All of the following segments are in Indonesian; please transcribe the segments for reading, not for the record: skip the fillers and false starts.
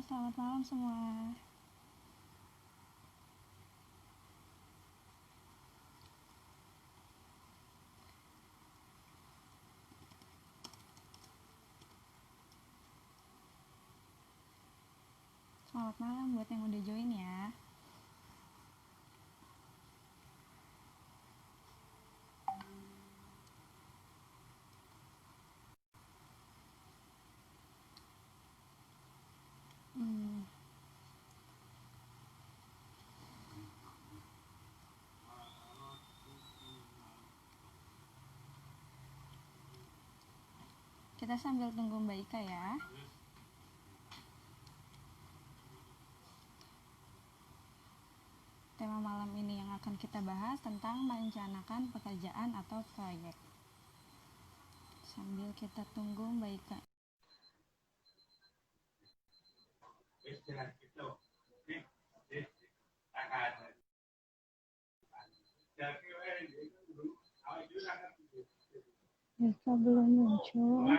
selamat malam semua. Selamat malam buat yang udah join ya. Kita sambil tunggu Mbak Ika ya. Tema malam ini yang akan kita bahas tentang merencanakan pekerjaan atau proyek. Sambil kita tunggu Mbak Ika. Ika belum muncul.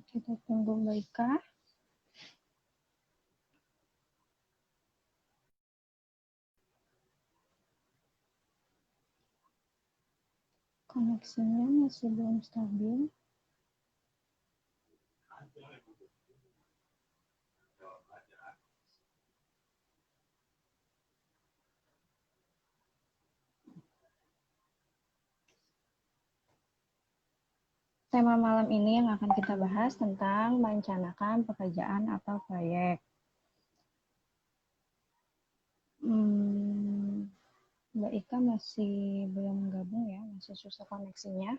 Kita tunggu Mbak Ika. Koneksinya masih belum stabil. Tema malam ini yang akan kita bahas tentang merencanakan pekerjaan atau proyek. Mbak Ika masih belum gabung ya, masih susah koneksinya.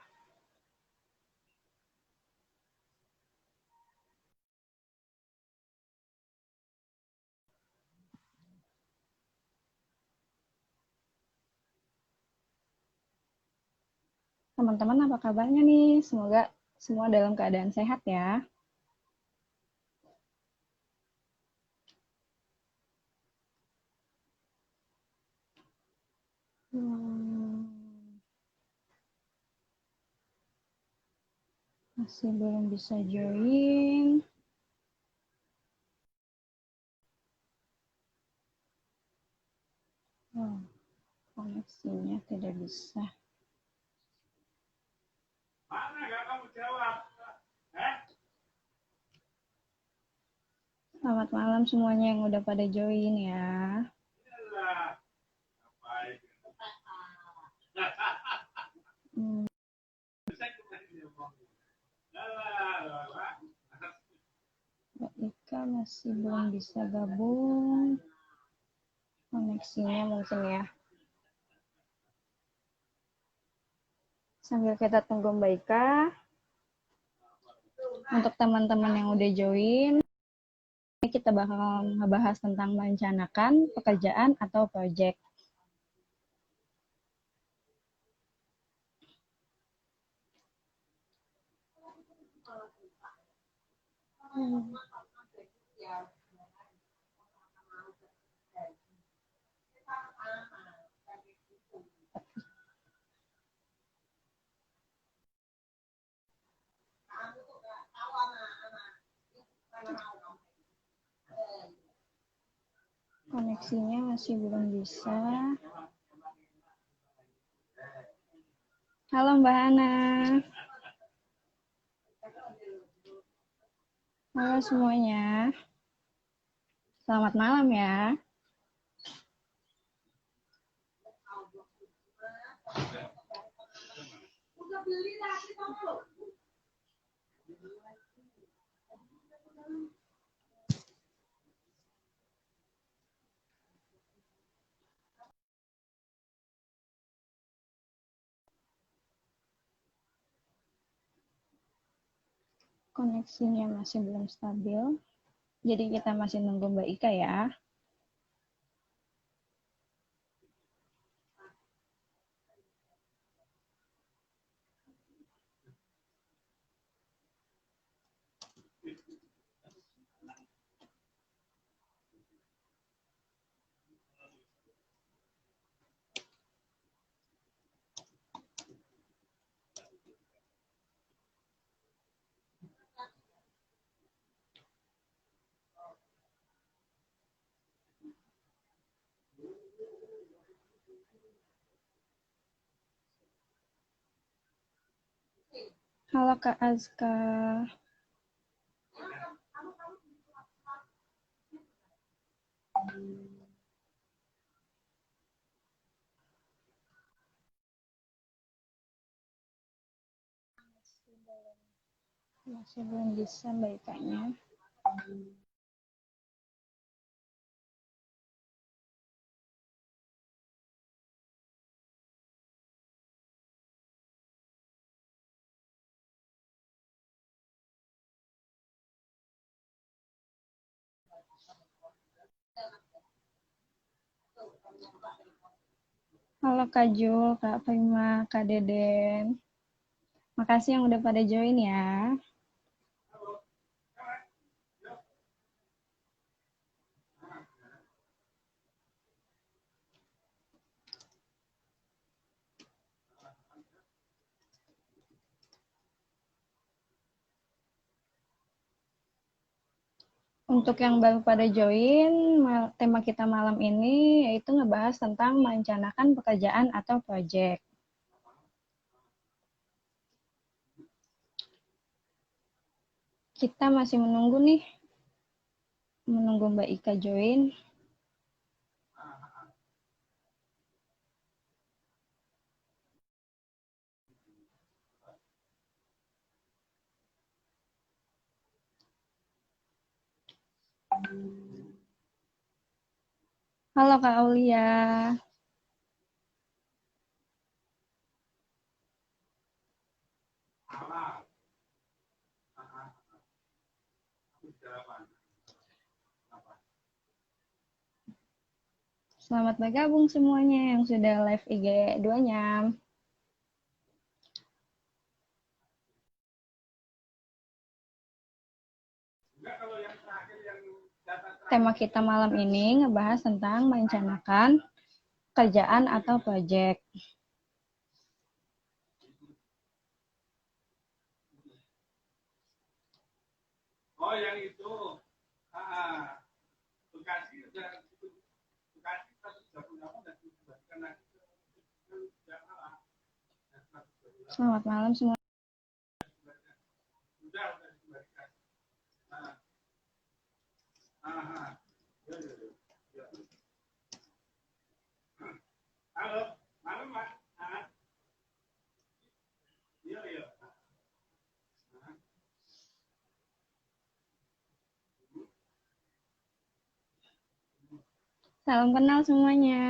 Teman-teman apa kabarnya nih? Semoga semua dalam keadaan sehat ya. Masih belum bisa join. Koneksinya tidak bisa. Mana gak kamu jawab? Selamat malam semuanya yang udah pada join ya. Mbak Ika masih belum bisa gabung. Koneksinya mungkin ya. Sambil kita tunggu Mbak Ika. Untuk teman-teman yang udah join, ini kita bakal ngebahas tentang merencanakan pekerjaan atau proyek. Koneksinya masih belum bisa. Halo Mbak Hana. Halo semuanya. Selamat malam ya. Koneksinya masih belum stabil. Jadi kita masih nunggu Mbak Ika ya. Halo Kak Azka. Masih belum bisa Mbak Ikanya. Halo Kak Jul, Kak Prima, Kak Deden. Makasih yang udah pada join ya. Untuk yang baru pada join, tema kita malam ini yaitu ngebahas tentang merencanakan pekerjaan atau proyek. Kita masih menunggu nih, menunggu Mbak Ika join. Halo Kak Aulia. Selamat bergabung semuanya yang sudah live IG 2-nyam. Tema kita malam ini ngebahas tentang merencanakan kerjaan atau proyek. Oh, yang itu. Bekasi udah Bekasi 138 dan dibandingkan lagi ke Jakarta. Selamat malam semua. Udah dikembalikan. Halo, malam Pak. Iya, iya. Salam kenal semuanya.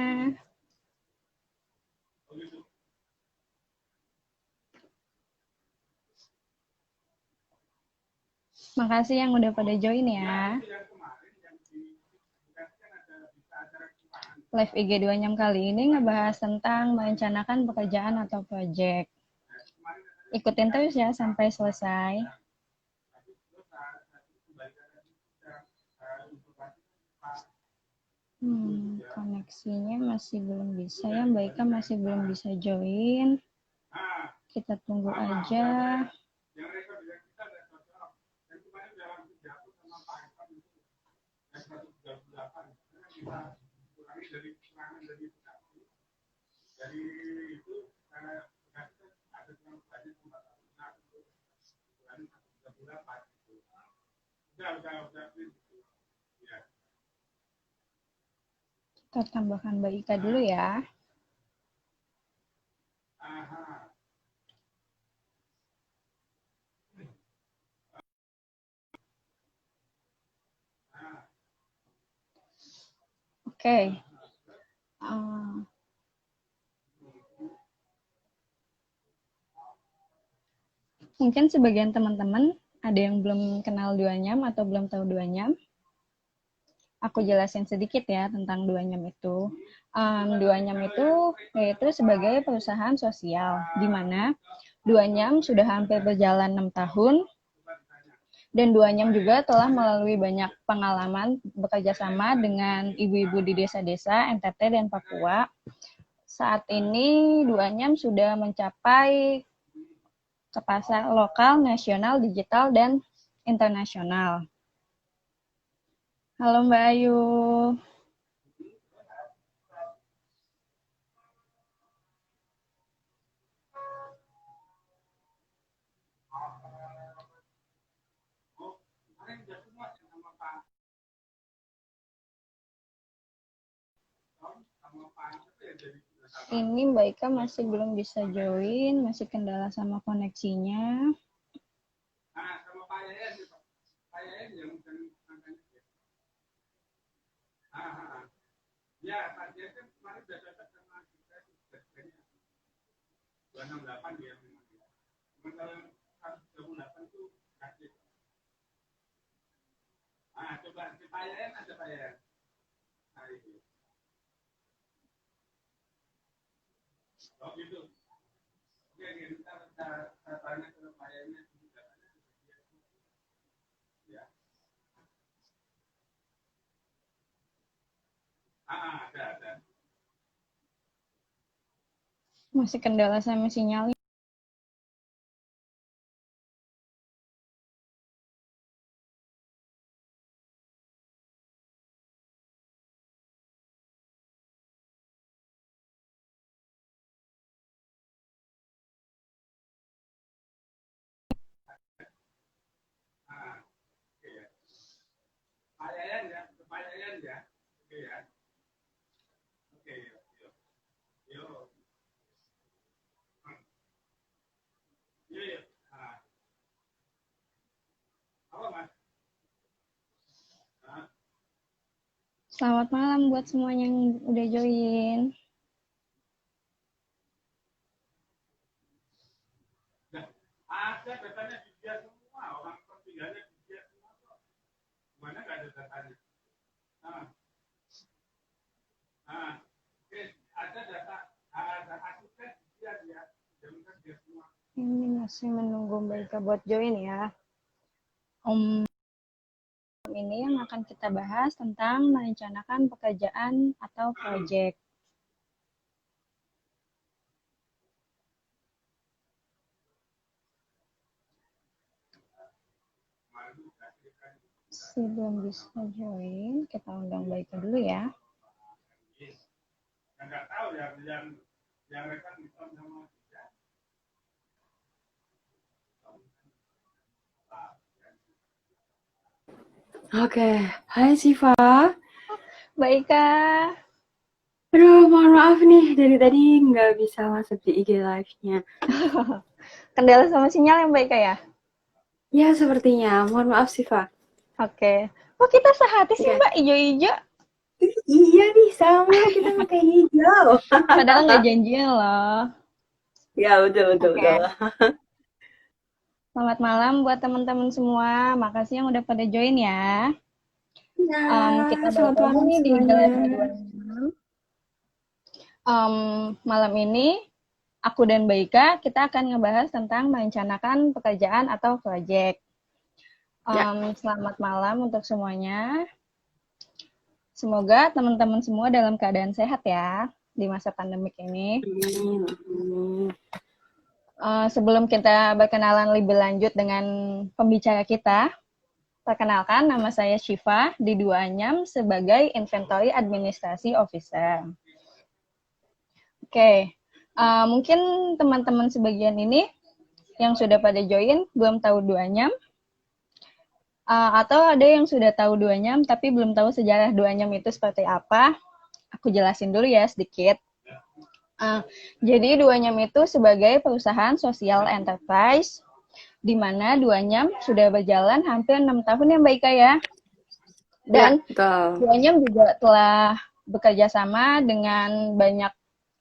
Makasih yang udah pada join ya. Live IG 2-nyam kali ini ngebahas tentang merencanakan pekerjaan atau proyek. Ikutin terus ya sampai selesai. Koneksinya masih belum bisa ya, Mbak Ika masih belum bisa join. Kita tunggu aja. Dari itu karena ada yang banyak Kita tambahkan Mbak Ika dulu ya. Oke. Mungkin sebagian teman-teman ada yang belum kenal 2-nyam atau belum tahu 2-nyam. Aku jelasin sedikit ya tentang 2-nyam itu. 2-nyam itu yaitu sebagai perusahaan sosial, di mana 2-nyam sudah hampir berjalan 6 tahun, dan 2-nyam juga telah melalui banyak pengalaman bekerja sama dengan ibu-ibu di desa-desa NTT dan Papua. Saat ini 2-nyam sudah mencapai ke pasar lokal, nasional, digital, dan internasional. Halo Mbak Ayu. Ini Mbak Ika masih belum bisa join, masih kendala sama koneksinya. Sama Pak Yayan, Pak Yayan yang angkanya dia. Ya, Pak Yayan kan kemarin sudah dapat sama kita, sudah 268 dia memang. Cuma kalau 138 itu kasih. Coba si Pak Yayan ada Pak Yayan. Nah, itu. Oh, gitu. Oke, kita tanya ke Pak Yayan. Ya. Ada. Masih kendala sama sinyal. Oke ya. Pak Yayan ya, Pak Yayan ya. Oke ya. Oke, yuk. Yuk. Yuk. Apa, Mas? Selamat malam buat semuanya yang udah join. Ada datanya di dia semua, orang pertinggalnya di dia semua kok. Gimana nggak ada datanya? Oke, ada data, ada asisten di dia, jadikan dia semua. Ini masih menunggu Mbak Ika buat join ya. Ini yang akan kita bahas tentang merencanakan pekerjaan atau proyek. Sebelum bisa join, kita undang Mbak Ika dulu ya. Nggak tahu yang mereka bisa sama dia. Oke, hai Siva. Mbak Ika. Aduh, mohon maaf nih, dari tadi nggak bisa masuk di IG Live-nya. Kendala sama sinyal ya Mbak Ika ya? Ya, sepertinya. Mohon maaf, Siva. Oke. Oh, kita sehati sih Mbak, ijo-ijo. Iya nih, sama. Kita pakai hijau. Padahal nggak janjian loh. Ya, betul. Selamat malam buat teman-teman semua. Makasih yang udah pada join ya. Ya, Kita selamat balik lagi malam nih di semuanya. Jalan Keduanya. Malam ini aku dan Mbak Ika kita akan ngebahas tentang merencanakan pekerjaan atau proyek. Selamat malam untuk semuanya. Semoga teman-teman semua dalam keadaan sehat ya di masa pandemik ini. Amin. Sebelum kita berkenalan lebih lanjut dengan pembicara kita, perkenalkan nama saya Syifa di Duanyam sebagai Inventory Administrasi Officer. Oke, mungkin teman-teman sebagian ini yang sudah pada join belum tahu Duanyam, atau ada yang sudah tahu Duanyam tapi belum tahu sejarah Duanyam itu seperti apa. Aku jelasin dulu ya sedikit. Jadi Duanyam itu sebagai perusahaan social enterprise, di mana Duanyam sudah berjalan hampir 6 tahun ya Mbak Ika ya. Dan Duanyam juga telah bekerja sama dengan banyak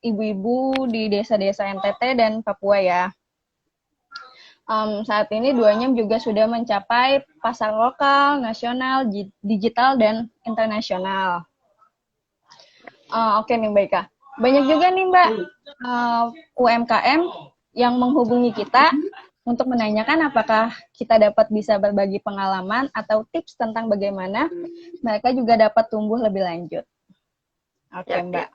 ibu-ibu di desa-desa NTT dan Papua ya. Saat ini Duanyam juga sudah mencapai pasar lokal, nasional, digital, dan internasional. Oke nih Mbak Ika. Banyak juga nih Mbak UMKM yang menghubungi kita untuk menanyakan apakah kita dapat bisa berbagi pengalaman atau tips tentang bagaimana mereka juga dapat tumbuh lebih lanjut. Oke Mbak.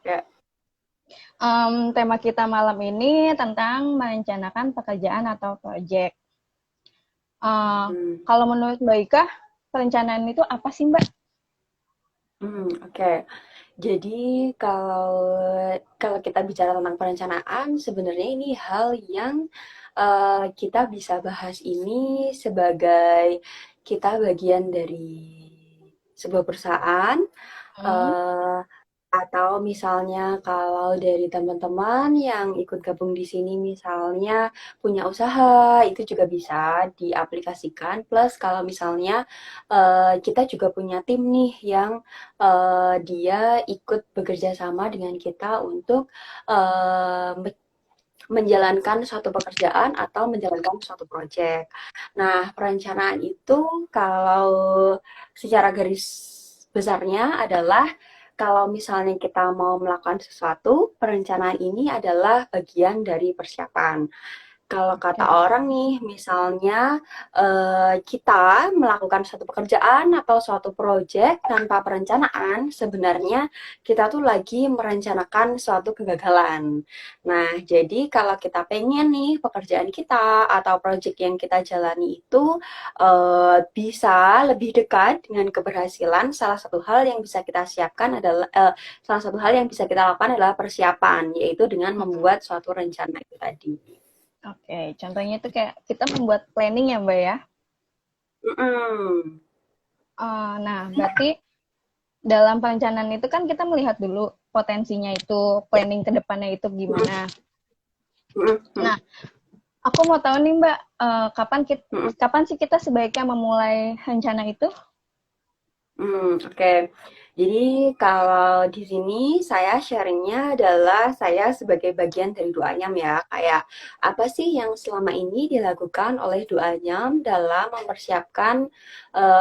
Tema kita malam ini tentang merencanakan pekerjaan atau proyek. Kalau menurut Mbak Ika, perencanaan itu apa sih Mbak? Oke. Jadi kalau kita bicara tentang perencanaan, sebenarnya ini hal yang kita bisa bahas ini sebagai kita bagian dari sebuah perusahaan. Atau misalnya kalau dari teman-teman yang ikut gabung di sini misalnya punya usaha, itu juga bisa diaplikasikan. Plus kalau misalnya kita juga punya tim nih yang dia ikut bekerja sama dengan kita untuk eh, menjalankan suatu pekerjaan atau menjalankan suatu proyek. Nah, perencanaan itu kalau secara garis besarnya adalah kalau misalnya kita mau melakukan sesuatu, perencanaan ini adalah bagian dari persiapan. Kalau kata Oke. orang nih, misalnya kita melakukan suatu pekerjaan atau suatu proyek tanpa perencanaan, sebenarnya kita tuh lagi merencanakan suatu kegagalan. Nah, jadi kalau kita pengen nih pekerjaan kita atau proyek yang kita jalani itu bisa lebih dekat dengan keberhasilan, salah satu hal yang bisa kita siapkan adalah salah satu hal yang bisa kita lakukan adalah persiapan, yaitu dengan membuat suatu rencana itu tadi. Oke, contohnya itu kayak kita membuat planning ya, Mbak ya. Mm-mm. Nah, berarti dalam perencanaan itu kan kita melihat dulu potensinya itu, planning ke depannya itu gimana. Mm-mm. Nah, aku mau tahu nih Mbak, Mm-mm. kapan sih kita sebaiknya memulai rencana itu? Oke. Jadi kalau di sini saya sharingnya adalah saya sebagai bagian dari Duanyam ya. Kayak apa sih yang selama ini dilakukan oleh Duanyam dalam mempersiapkan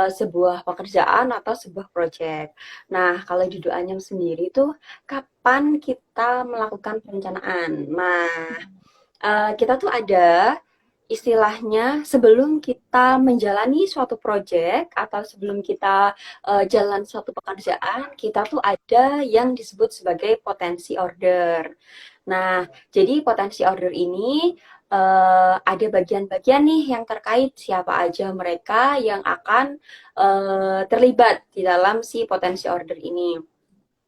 sebuah pekerjaan atau sebuah proyek. Nah, kalau di Duanyam sendiri tuh kapan kita melakukan perencanaan? Nah, kita tuh ada istilahnya sebelum kita menjalani suatu proyek atau sebelum kita jalan suatu pekerjaan, kita tuh ada yang disebut sebagai potensi order. Nah, jadi potensi order ini ada bagian-bagian nih yang terkait siapa aja mereka yang akan terlibat di dalam si potensi order ini.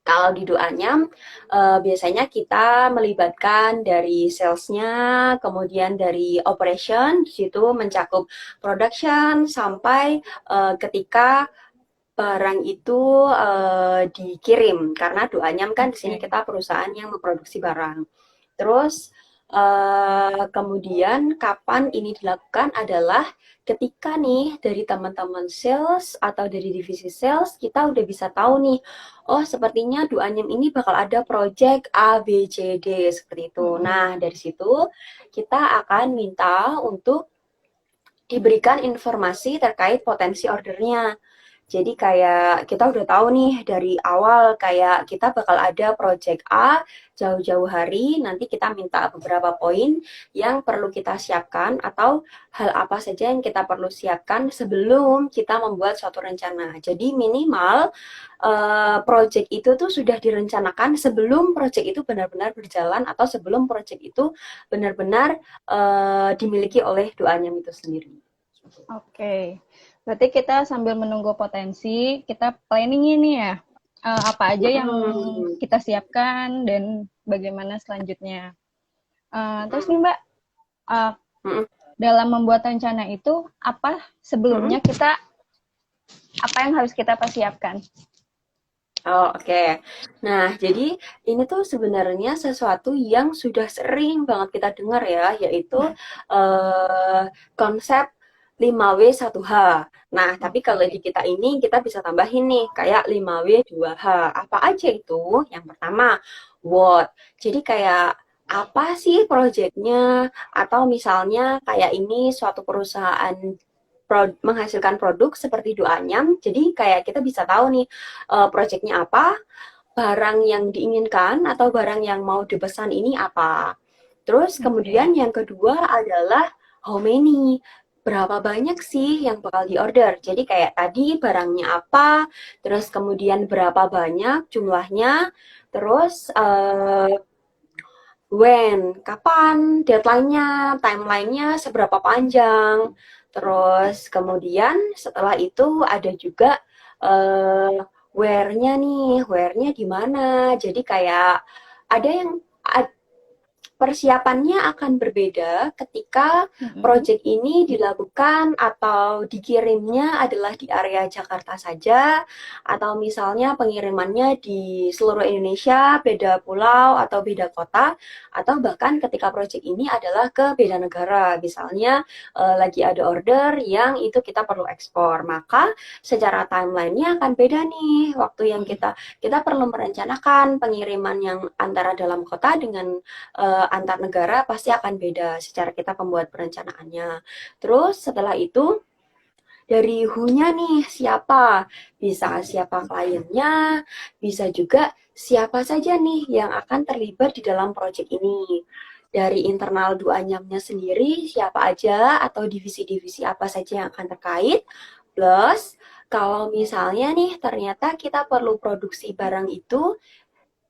Kalau di Duanyam, biasanya kita melibatkan dari sales-nya, kemudian dari operation, di situ mencakup production, sampai ketika barang itu dikirim. Karena Duanyam kan di sini Oke. kita perusahaan yang memproduksi barang. Terus kemudian kapan ini dilakukan adalah ketika nih dari teman-teman sales atau dari divisi sales kita udah bisa tahu nih, oh sepertinya Duanyam ini bakal ada project A, B, C, D seperti itu. Nah dari situ kita akan minta untuk diberikan informasi terkait potensi ordernya. Jadi kayak kita udah tahu nih dari awal kayak kita bakal ada project A jauh-jauh hari, nanti kita minta beberapa poin yang perlu kita siapkan atau hal apa saja yang kita perlu siapkan sebelum kita membuat suatu rencana. Jadi minimal project itu tuh sudah direncanakan sebelum project itu benar-benar berjalan atau sebelum project itu benar-benar dimiliki oleh Duanyam itu sendiri. Oke. Berarti kita sambil menunggu potensi, kita planning ini ya. Apa aja yang Mm-mm. kita siapkan dan bagaimana selanjutnya. Terus nih Mm-mm. Mbak, uh, Mm-mm. dalam membuat rencana itu, Mm-mm. sebelumnya apa yang harus kita persiapkan? Oh, oke. Nah, jadi ini tuh sebenarnya sesuatu yang sudah sering banget kita dengar ya, yaitu eh, konsep 5W1H. Nah, tapi kalau Oke. di kita ini kita bisa tambahin nih kayak 5W2H. Apa aja itu? Yang pertama, what. Jadi kayak apa sih proyeknya? Atau misalnya kayak ini suatu perusahaan menghasilkan produk seperti Duanyam. Jadi kayak kita bisa tahu nih proyeknya apa, barang yang diinginkan atau barang yang mau dipesan ini apa. Terus Oke. kemudian yang kedua adalah how many. Berapa banyak sih yang bakal diorder? Jadi kayak tadi barangnya apa, terus kemudian berapa banyak jumlahnya, terus when, kapan, deadline-nya, timeline-nya seberapa panjang. Terus kemudian setelah itu ada juga uh, where-nya nih, where-nya di mana. Jadi kayak ada yang persiapannya akan berbeda ketika proyek ini dilakukan atau dikirimnya adalah di area Jakarta saja, atau misalnya pengirimannya di seluruh Indonesia, beda pulau atau beda kota, atau bahkan ketika proyek ini adalah ke beda negara, misalnya lagi ada order yang itu kita perlu ekspor, maka secara timeline-nya akan beda nih, waktu yang kita perlu merencanakan pengiriman yang antara dalam kota dengan antar negara pasti akan beda secara kita pembuat perencanaannya. Terus setelah itu dari who-nya nih siapa? Bisa siapa kliennya, bisa juga siapa saja nih yang akan terlibat di dalam proyek ini. Dari internal duanyamnya sendiri siapa aja atau divisi-divisi apa saja yang akan terkait. Plus kalau misalnya nih ternyata kita perlu produksi barang itu,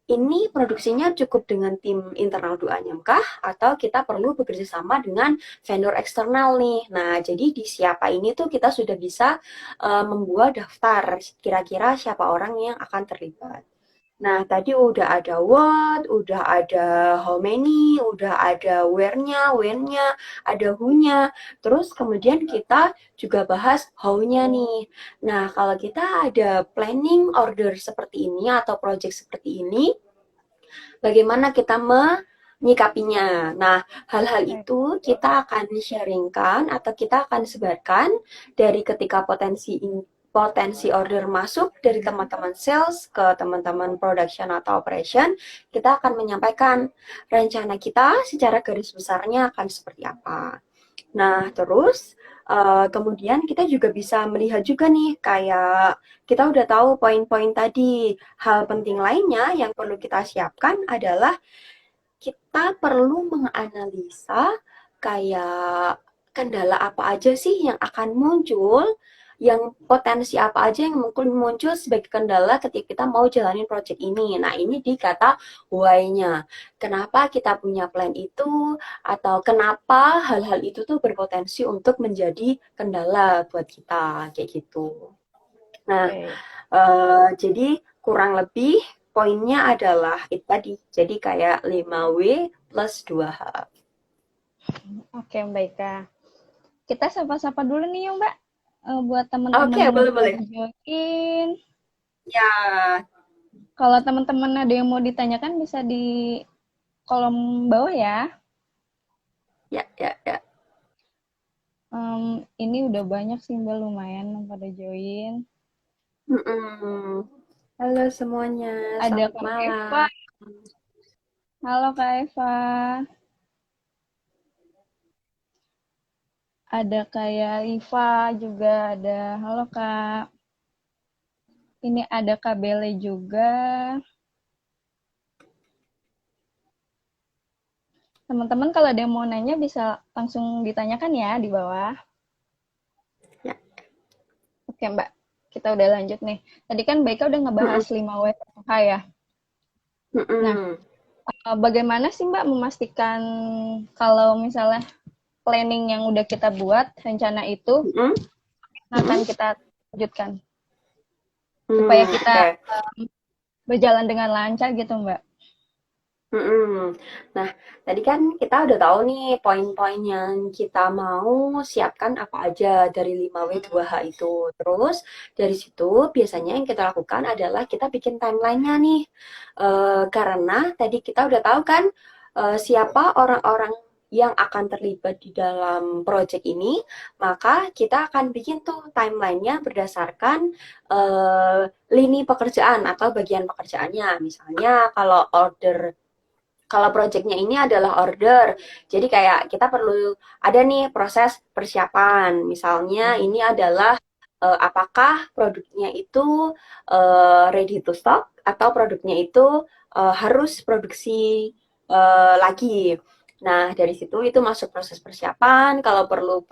ini produksinya cukup dengan tim internal Duanyam kah? Atau kita perlu bekerja sama dengan vendor eksternal nih? Nah, jadi di siapa ini tuh kita sudah bisa membuat daftar kira-kira siapa orang yang akan terlibat. Nah, tadi udah ada what, udah ada how many, udah ada where-nya, when-nya, ada who-nya. Terus kemudian kita juga bahas how-nya nih. Nah, kalau kita ada planning order seperti ini atau project seperti ini, bagaimana kita menyikapinya. Nah, hal-hal itu kita akan sharingkan atau kita akan sebarkan dari ketika potensi order masuk dari teman-teman sales ke teman-teman production atau operation, kita akan menyampaikan rencana kita secara garis besarnya akan seperti apa. Nah, terus kemudian kita juga bisa melihat juga nih, kayak kita udah tahu poin-poin tadi. Hal penting lainnya yang perlu kita siapkan adalah kita perlu menganalisa kayak kendala apa aja sih yang akan muncul, yang potensi apa aja yang mungkin muncul sebagai kendala ketika kita mau jalanin project ini. Nah, ini di kata why-nya. Kenapa kita punya plan itu, atau kenapa hal-hal itu tuh berpotensi untuk menjadi kendala buat kita, kayak gitu. Nah, jadi kurang lebih poinnya adalah itu tadi. Jadi kayak 5W plus 2H. Oke, Mbak Ika. Kita sapa-sapa dulu nih yuk, Mbak. Buat teman-teman Oke, yang boleh. join. Ya. Kalau teman-teman ada yang mau ditanyakan bisa di kolom bawah ya. Ya. Ini udah banyak sih Mbak, lumayan yang pada join. Halo semuanya, Ada selamat Kak malam. Eva. Halo Kak Eva. Ada kayak Iva juga ada. Halo Kak. Ini ada Kak Bele juga. Teman-teman kalau ada yang mau nanya bisa langsung ditanyakan ya di bawah. Ya. Oke Mbak, kita udah lanjut nih. Tadi kan Mbak Ika udah ngebahas 5W ya. Nah, bagaimana sih Mbak memastikan kalau misalnya planning yang udah kita buat, rencana itu akan kita lanjutkan? Supaya kita berjalan dengan lancar gitu Mbak. Nah, tadi kan kita udah tahu nih poin-poin yang kita mau siapkan apa aja dari 5W 2H itu. Terus dari situ biasanya yang kita lakukan adalah kita bikin timeline-nya nih. Karena tadi kita udah tahu kan siapa orang-orang yang akan terlibat di dalam project ini, maka kita akan bikin tuh timeline-nya berdasarkan lini pekerjaan atau bagian pekerjaannya. Misalnya kalau projectnya ini adalah order, jadi kayak kita perlu ada nih proses persiapan. Misalnya ini adalah apakah produknya itu ready to stock atau produknya itu harus produksi lagi. Nah, dari situ itu masuk proses persiapan. Kalau perlu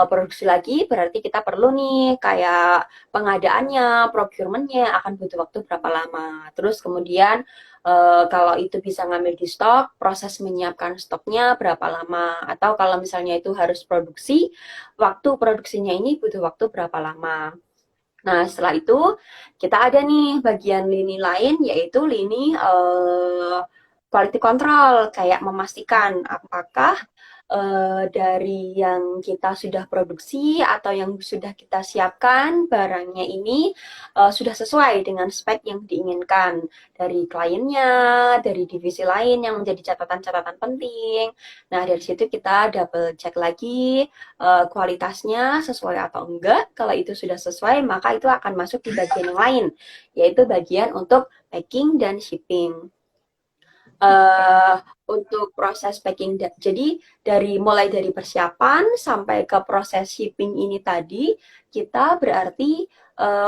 produksi lagi, berarti kita perlu nih kayak pengadaannya, procurement-nya akan butuh waktu berapa lama. Terus kemudian kalau itu bisa ngambil di stok, proses menyiapkan stoknya berapa lama. Atau kalau misalnya itu harus produksi, waktu produksinya ini butuh waktu berapa lama. Nah, setelah itu kita ada nih bagian lini lain, yaitu lini quality control, kayak memastikan apakah dari yang kita sudah produksi atau yang sudah kita siapkan barangnya ini sudah sesuai dengan spek yang diinginkan dari kliennya, dari divisi lain yang menjadi catatan-catatan penting. Nah, dari situ kita double check lagi kualitasnya sesuai atau enggak. Kalau itu sudah sesuai, maka itu akan masuk di bagian yang lain, yaitu bagian untuk packing dan shipping. uh, untuk proses packing. Jadi mulai dari persiapan sampai ke proses shipping ini tadi, kita berarti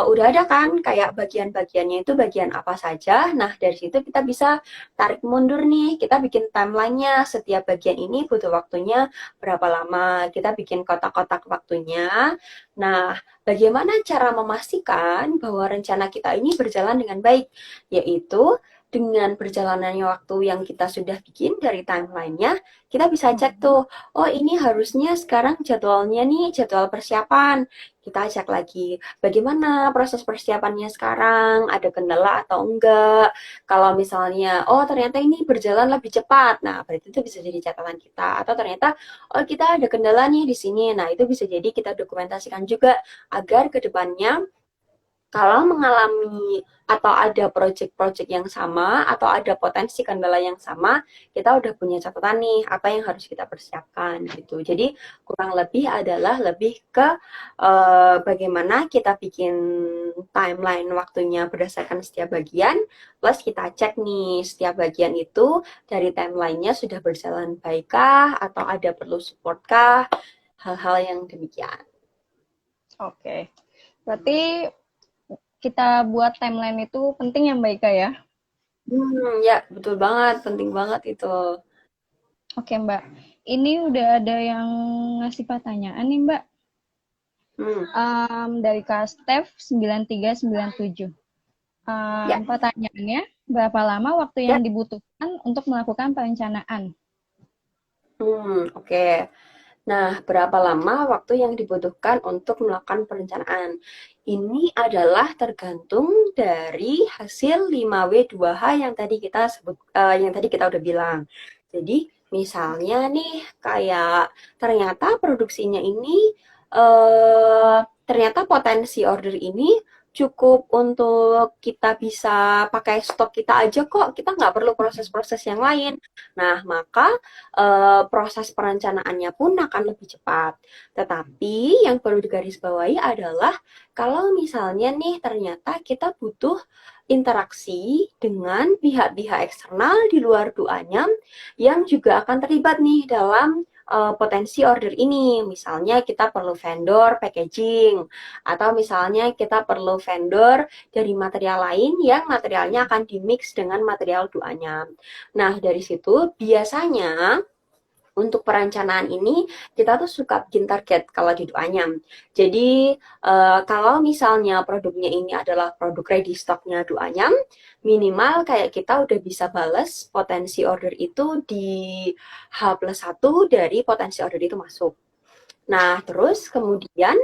udah ada kan kayak bagian-bagiannya itu bagian apa saja. Nah, dari situ kita bisa tarik mundur nih, kita bikin timelinenya, setiap bagian ini butuh waktunya berapa lama, kita bikin kotak-kotak waktunya. Nah, bagaimana cara memastikan bahwa rencana kita ini berjalan dengan baik? Yaitu dengan perjalanannya waktu yang kita sudah bikin dari timelinenya, kita bisa cek tuh, oh ini harusnya sekarang jadwalnya nih, jadwal persiapan. Kita cek lagi, bagaimana proses persiapannya sekarang, ada kendala atau enggak. Kalau misalnya, oh ternyata ini berjalan lebih cepat, nah berarti itu bisa jadi catatan kita. Atau ternyata, oh kita ada kendala nih di sini, nah itu bisa jadi kita dokumentasikan juga, agar ke depannya kalau mengalami atau ada project-project yang sama atau ada potensi kendala yang sama, kita udah punya catatan nih apa yang harus kita persiapkan gitu. Jadi kurang lebih adalah lebih ke bagaimana kita bikin timeline waktunya berdasarkan setiap bagian, plus kita cek nih setiap bagian itu dari timelinenya sudah berjalan baikkah atau ada perlu supportkah, hal-hal yang demikian. Oke. Berarti kita buat timeline itu penting ya Mbak Ika ya? Ya, betul banget. Penting banget itu. Oke Mbak. Ini udah ada yang ngasih pertanyaan nih Mbak. Dari Kak Steph 9397. Ya. Pertanyaannya, berapa lama waktu yang dibutuhkan untuk melakukan perencanaan? Oke. Nah, berapa lama waktu yang dibutuhkan untuk melakukan perencanaan? Ini adalah tergantung dari hasil 5W2H yang tadi kita sebut, yang tadi kita udah bilang. Jadi, misalnya nih, kayak ternyata produksinya ini, ternyata potensi order ini cukup untuk kita bisa pakai stok kita aja kok, kita nggak perlu proses-proses yang lain. Nah, maka proses perencanaannya pun akan lebih cepat. Tetapi yang perlu digarisbawahi adalah kalau misalnya nih ternyata kita butuh interaksi dengan pihak-pihak eksternal di luar Duanyam yang juga akan terlibat nih dalam potensi order ini. Misalnya kita perlu vendor packaging, atau misalnya kita perlu vendor dari material lain yang materialnya akan dimix dengan material Duanyam. Nah, dari situ biasanya untuk perencanaan ini kita tuh suka bikin target kalau di Duanyam. Jadi kalau misalnya produknya ini adalah produk ready stocknya Duanyam, minimal kayak kita udah bisa bales potensi order itu di H+1 dari potensi order itu masuk. Nah, terus kemudian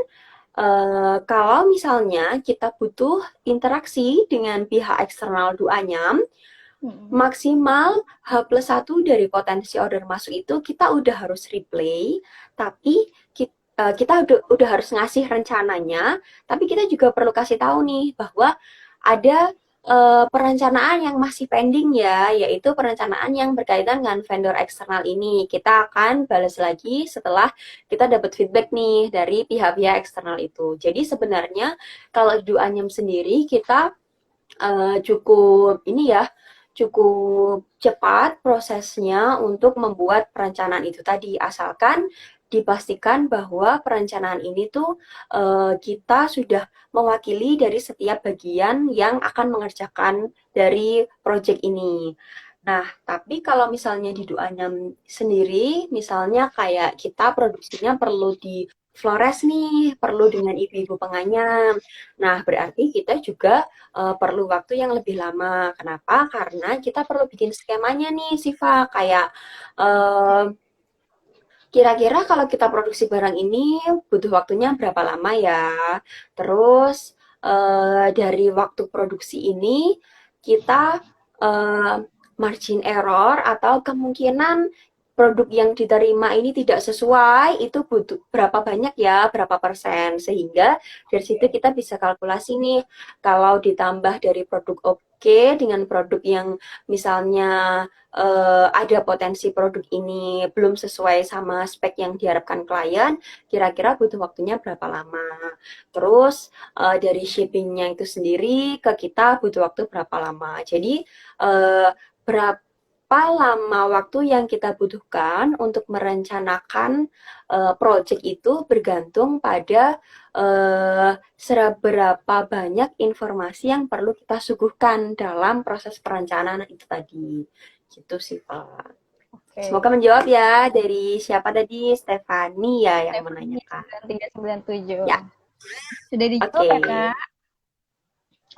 kalau misalnya kita butuh interaksi dengan pihak eksternal Duanyam, maksimal H+1 dari potensi order masuk itu kita udah harus replay, tapi kita udah harus ngasih rencananya, tapi kita juga perlu kasih tahu nih bahwa ada perencanaan yang masih pending ya, yaitu perencanaan yang berkaitan dengan vendor eksternal ini. Kita akan balas lagi setelah kita dapat feedback nih dari pihak-pihak eksternal itu. Jadi sebenarnya kalau di Duanyam sendiri kita cukup cepat prosesnya untuk membuat perencanaan itu tadi, asalkan dipastikan bahwa perencanaan ini tuh kita sudah mewakili dari setiap bagian yang akan mengerjakan dari proyek ini. Nah, tapi kalau misalnya di Duanyam sendiri, misalnya kayak kita produksinya perlu di Flores nih, perlu dengan ibu-ibu penganyam. Nah, berarti kita juga perlu waktu yang lebih lama. Kenapa? Karena kita perlu bikin skemanya nih, Siva. Kayak kira-kira kalau kita produksi barang ini butuh waktunya berapa lama ya? Terus dari waktu produksi ini kita margin error atau kemungkinan produk yang diterima ini tidak sesuai, itu butuh berapa banyak ya, berapa persen. Sehingga dari situ kita bisa kalkulasi nih, kalau ditambah dari produk oke dengan produk yang misalnya ada potensi produk ini belum sesuai sama spek yang diharapkan klien, kira-kira butuh waktunya berapa lama. Terus dari shippingnya itu sendiri ke kita butuh waktu berapa lama. Jadi berapa lama waktu yang kita butuhkan untuk merencanakan project itu bergantung pada seberapa banyak informasi yang perlu kita suguhkan dalam proses perencanaan itu tadi. Gitu sih, Pak. Oke. Semoga menjawab ya. Dari siapa tadi? Stefani ya yang Stephanie menanyakan. 9397. Ya. Sudah dijawab Oke. ya, Kak?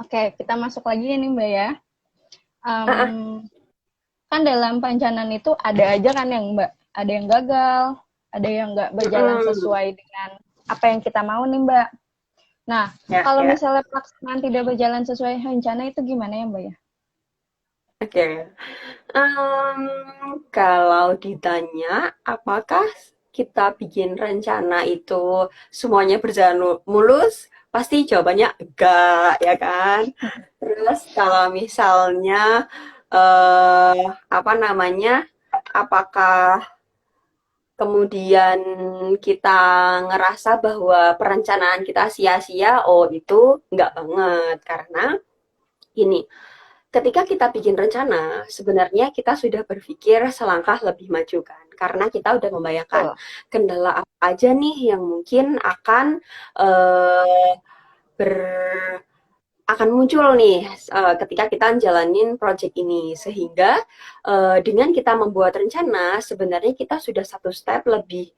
Oke, kita masuk lagi nih, Mbak ya. Kan dalam perencanaan itu ada aja kan yang Mbak, ada yang gagal, ada yang nggak berjalan sesuai dengan apa yang kita mau nih Mbak. Nah, kalau misalnya pelaksanaan tidak berjalan sesuai rencana itu gimana ya Mbak ya? Oke. Kalau ditanya apakah kita bikin rencana itu semuanya berjalan mulus, pasti jawabannya enggak, ya kan? Terus kalau misalnya apakah kemudian kita ngerasa bahwa perencanaan kita sia-sia? Oh, itu enggak banget. Karena gini, ketika kita bikin rencana, sebenarnya kita sudah berpikir selangkah lebih maju kan, karena kita udah membayangkan kendala apa aja nih yang mungkin akan akan muncul nih ketika kita jalanin project ini. Sehingga dengan kita membuat rencana, sebenarnya kita sudah satu step lebih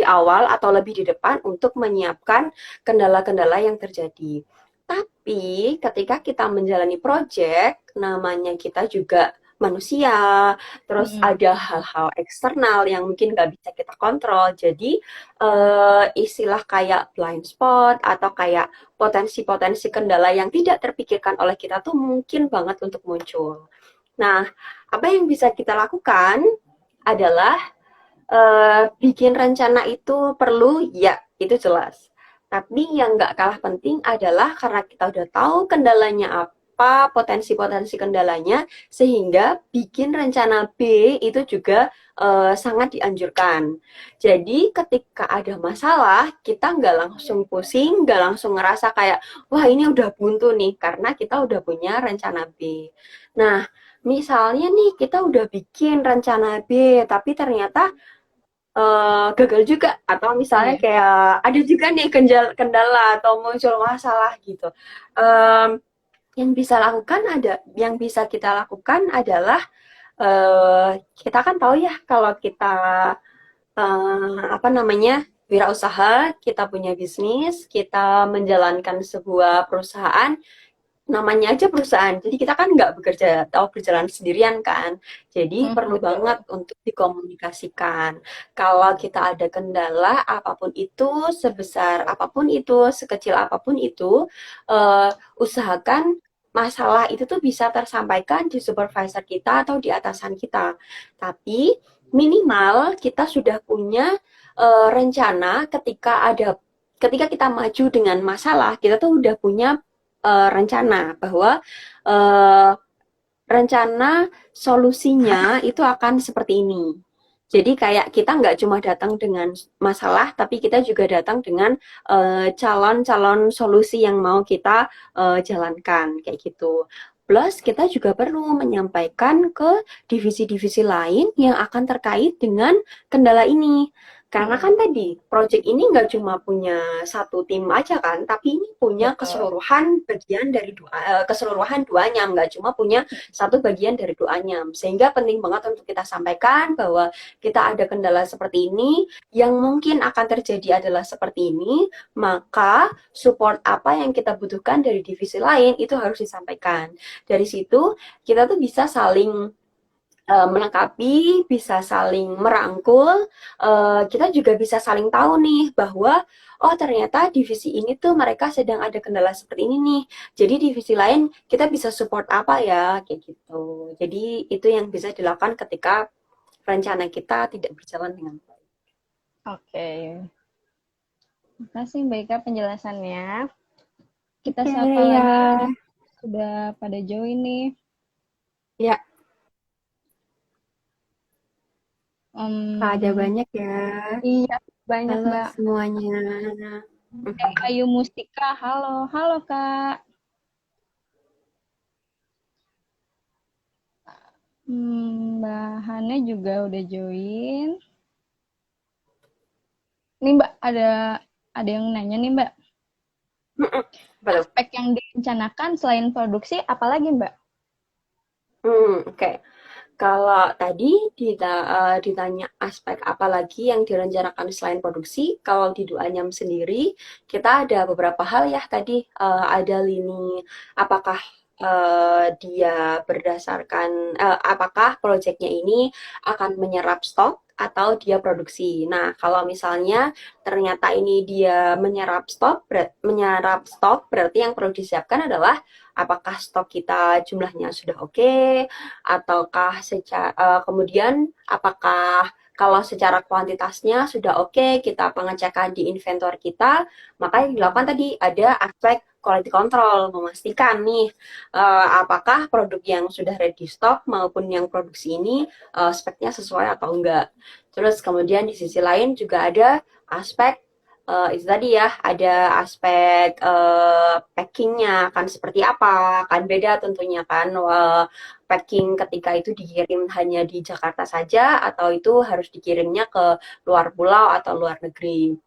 awal atau lebih di depan untuk menyiapkan kendala-kendala yang terjadi. Tapi ketika kita menjalani project, namanya kita juga manusia, terus ada hal-hal eksternal yang mungkin nggak bisa kita kontrol. Jadi istilah kayak blind spot atau kayak potensi-potensi kendala yang tidak terpikirkan oleh kita tuh mungkin banget untuk muncul. Nah, apa yang bisa kita lakukan adalah bikin rencana itu perlu, ya itu jelas. Tapi yang nggak kalah penting adalah karena kita udah tahu kendalanya apa, potensi-potensi kendalanya, sehingga bikin rencana B itu juga sangat dianjurkan. Jadi ketika ada masalah, kita nggak langsung pusing, nggak langsung ngerasa kayak, wah ini udah buntu nih, karena kita udah punya rencana B. Nah, misalnya nih kita udah bikin rencana B, tapi ternyata gagal juga, atau misalnya kayak ada juga nih kendala atau muncul masalah gitu. Yang bisa kita lakukan adalah kita kan tahu ya kalau kita wirausaha, kita punya bisnis, kita menjalankan sebuah perusahaan, namanya aja perusahaan, jadi kita kan nggak bekerja atau berjalan sendirian kan, jadi perlu banget untuk dikomunikasikan. Kalau kita ada kendala apapun itu, sebesar apapun itu, sekecil apapun itu, usahakan masalah itu tuh bisa tersampaikan di supervisor kita atau di atasan kita. Tapi minimal kita sudah punya rencana ketika kita maju dengan masalah, kita tuh udah punya rencana bahwa rencana solusinya itu akan seperti ini. Jadi kayak kita nggak cuma datang dengan masalah, tapi kita juga datang dengan calon-calon solusi yang mau kita jalankan, kayak gitu. Plus kita juga perlu menyampaikan ke divisi-divisi lain yang akan terkait dengan kendala ini. Karena kan tadi, project ini nggak cuma punya satu tim aja kan, tapi ini punya keseluruhan duanya, nggak cuma punya satu bagian dari duanya. Sehingga penting banget untuk kita sampaikan bahwa kita ada kendala seperti ini, yang mungkin akan terjadi adalah seperti ini, maka support apa yang kita butuhkan dari divisi lain itu harus disampaikan. Dari situ, kita tuh bisa saling melengkapi, bisa saling merangkul, kita juga bisa saling tahu nih bahwa oh ternyata divisi ini tuh mereka sedang ada kendala seperti ini nih. Jadi divisi lain kita bisa support apa ya, kayak gitu. Jadi itu yang bisa dilakukan ketika rencana kita tidak berjalan dengan baik. Oke. Makasih Mbak Ika penjelasannya. Kita Oke, sapa ya. lagi nih. Sudah pada join nih. Ya, ada Um, banyak ya. iya, banyak Halo Mbak. semuanya. Ayu Mustika, halo. Halo Kak. Mbak Hana juga udah join. Nih Mbak, ada yang nanya nih Mbak. Betul. Aspek yang direncanakan selain produksi, apalagi Mbak? Oke. Kalau tadi ditanya aspek apa lagi yang direncanakan selain produksi, kalau di Duanyam sendiri kita ada beberapa hal ya tadi ada lini apakah dia berdasarkan apakah proyeknya ini akan menyerap stok atau dia produksi. Nah, kalau misalnya ternyata ini dia menyerap stok berarti yang perlu disiapkan adalah apakah stok kita jumlahnya sudah oke, ataukah kemudian apakah kalau secara kuantitasnya sudah oke, kita pengecekan di inventory kita, maka yang dilakukan tadi ada aspek quality control, memastikan nih apakah produk yang sudah ready stock maupun yang produksi ini speknya sesuai atau enggak. Terus kemudian di sisi lain juga ada aspek itu tadi ya, ada aspek packingnya akan seperti apa, kan beda tentunya kan packing ketika itu dikirim hanya di Jakarta saja atau itu harus dikirimnya ke luar pulau atau luar negeri.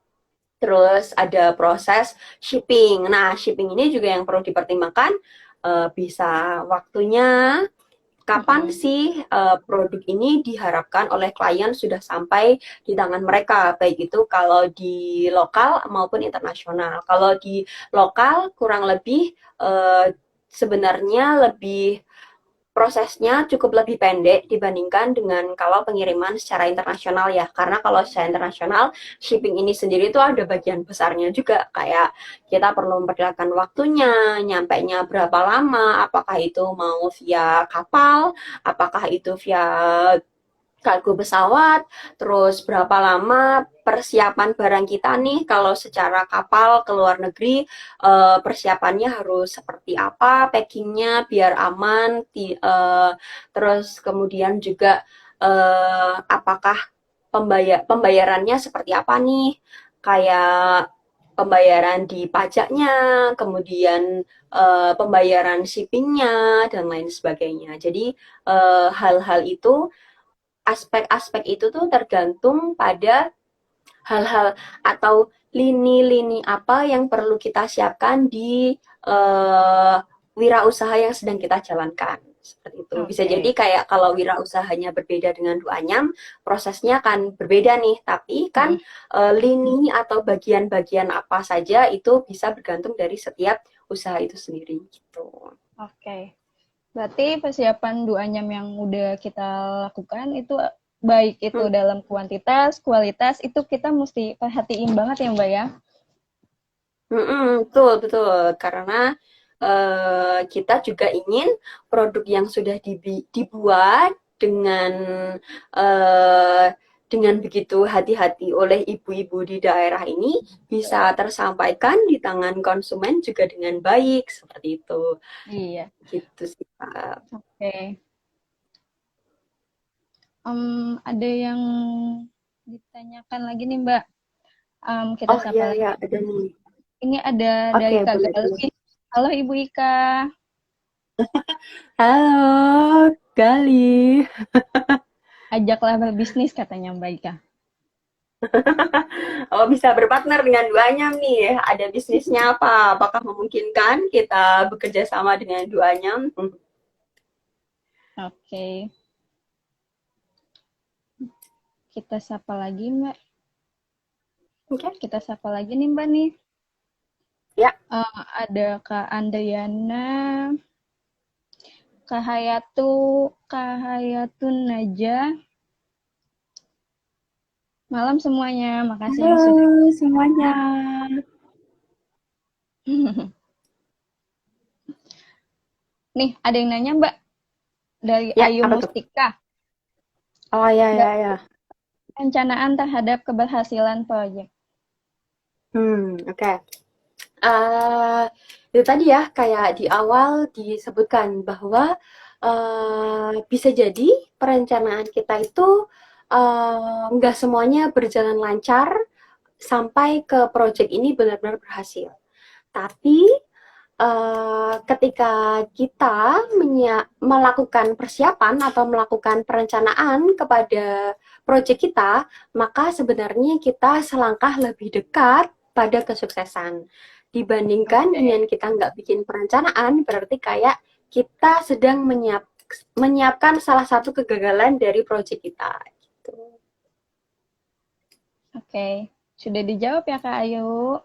Terus ada proses shipping. Nah, shipping ini juga yang perlu dipertimbangkan bisa waktunya, kapan sih produk ini diharapkan oleh klien sudah sampai di tangan mereka, baik itu kalau di lokal maupun internasional. Kalau di lokal kurang lebih sebenarnya lebih prosesnya cukup lebih pendek dibandingkan dengan kalau pengiriman secara internasional ya. Karena kalau secara internasional, shipping ini sendiri itu ada bagian besarnya juga. Kayak kita perlu memperkirakan waktunya, nyampainya berapa lama, apakah itu mau via kapal, apakah itu via kargo pesawat, terus berapa lama persiapan barang kita nih kalau secara kapal ke luar negeri persiapannya harus seperti apa, packingnya biar aman, terus kemudian juga apakah pembayarannya seperti apa nih, kayak pembayaran di pajaknya, kemudian pembayaran shippingnya dan lain sebagainya. Jadi hal-hal itu aspek-aspek itu tuh tergantung pada hal-hal atau lini-lini apa yang perlu kita siapkan di uh, wirausaha yang sedang kita jalankan. Seperti itu. Bisa jadi Oke. kayak kalau wirausahanya berbeda dengan Duanyam, prosesnya akan berbeda nih. Tapi kan Mm-mm. lini atau bagian-bagian apa saja itu bisa bergantung dari setiap usaha itu sendiri gitu. Oke. Berarti persiapan duanyam yang udah kita lakukan itu baik itu Hmm. dalam kuantitas, kualitas itu kita mesti perhatiin banget ya Mbak ya. Betul, betul. Karena kita juga ingin produk yang sudah dibuat eh, dengan begitu hati-hati oleh ibu-ibu di daerah ini bisa tersampaikan di tangan konsumen juga dengan baik seperti itu. Iya. Gitu sih, Pak. Oke. Ada yang ditanyakan lagi nih Mbak. Kita Oh sapa iya lagi. ya, ada nih. Ini ada Oke, dari Kak boleh, boleh. Galvi. Halo Ibu Ika. Halo, Gali. Ajaklah berbisnis katanya Mbak Ika. Oh, bisa berpartner dengan Duanyam nih. Ada bisnisnya apa? Apakah memungkinkan kita bekerja sama dengan Duanyam? Oke. Kita sapa lagi Mbak. Oke. Kita sapa lagi nih Mbak nih. Ya. Ada Kak Andriana, Kak Hayatun Najah, Malam semuanya, makasih yang sudah. Halo semuanya. Nih, ada yang nanya Mbak dari Ya, Ayu apa tuh? Mustika. Oh ya Mbak, ya ya. perencanaan terhadap keberhasilan proyek. Oke. Eh, Itu tadi ya, kayak di awal disebutkan bahwa bisa jadi perencanaan kita itu nggak semuanya berjalan lancar sampai ke project ini benar-benar berhasil. Tapi ketika kita melakukan persiapan atau melakukan perencanaan kepada proyek kita, maka sebenarnya kita selangkah lebih dekat pada kesuksesan. Dibandingkan Oke. dengan kita nggak bikin perencanaan, berarti kayak kita sedang menyiapkan salah satu kegagalan dari proyek kita. Gitu. Oke, sudah dijawab ya Kak Ayu.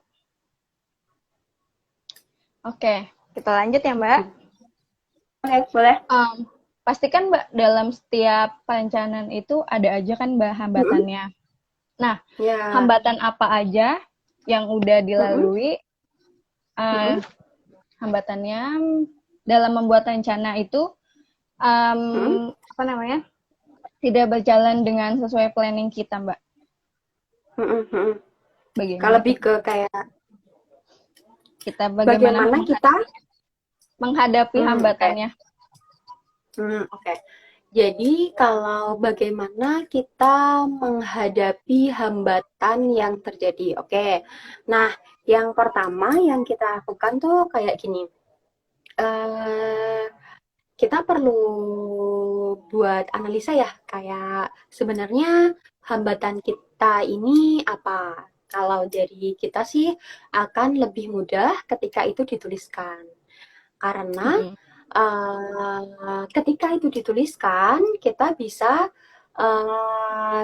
Oke, kita lanjut ya Mbak. Oke, boleh. Pastikan Mbak dalam setiap perencanaan itu ada aja kan Mbak Mm-mm. hambatannya. Nah, Ya. hambatan apa aja yang udah Mm-mm. dilalui, Mm-mm. hambatannya dalam membuat rencana itu Mm-mm. apa namanya, tidak berjalan dengan sesuai planning kita Mbak. Mm-mm. Mm-mm. Kalau Bagaimana lebih kita ke kayak bagaimana bagaimana kita. menghadapi Oke. hambatannya. Oke. Jadi kalau bagaimana kita menghadapi hambatan yang terjadi. Oke. Nah, yang pertama yang kita lakukan tuh kayak gini. Eh, Kita perlu buat analisa ya, kayak sebenarnya hambatan kita ini apa? Kalau dari kita sih akan lebih mudah ketika itu dituliskan. Karena Mm-mm. ketika itu dituliskan, kita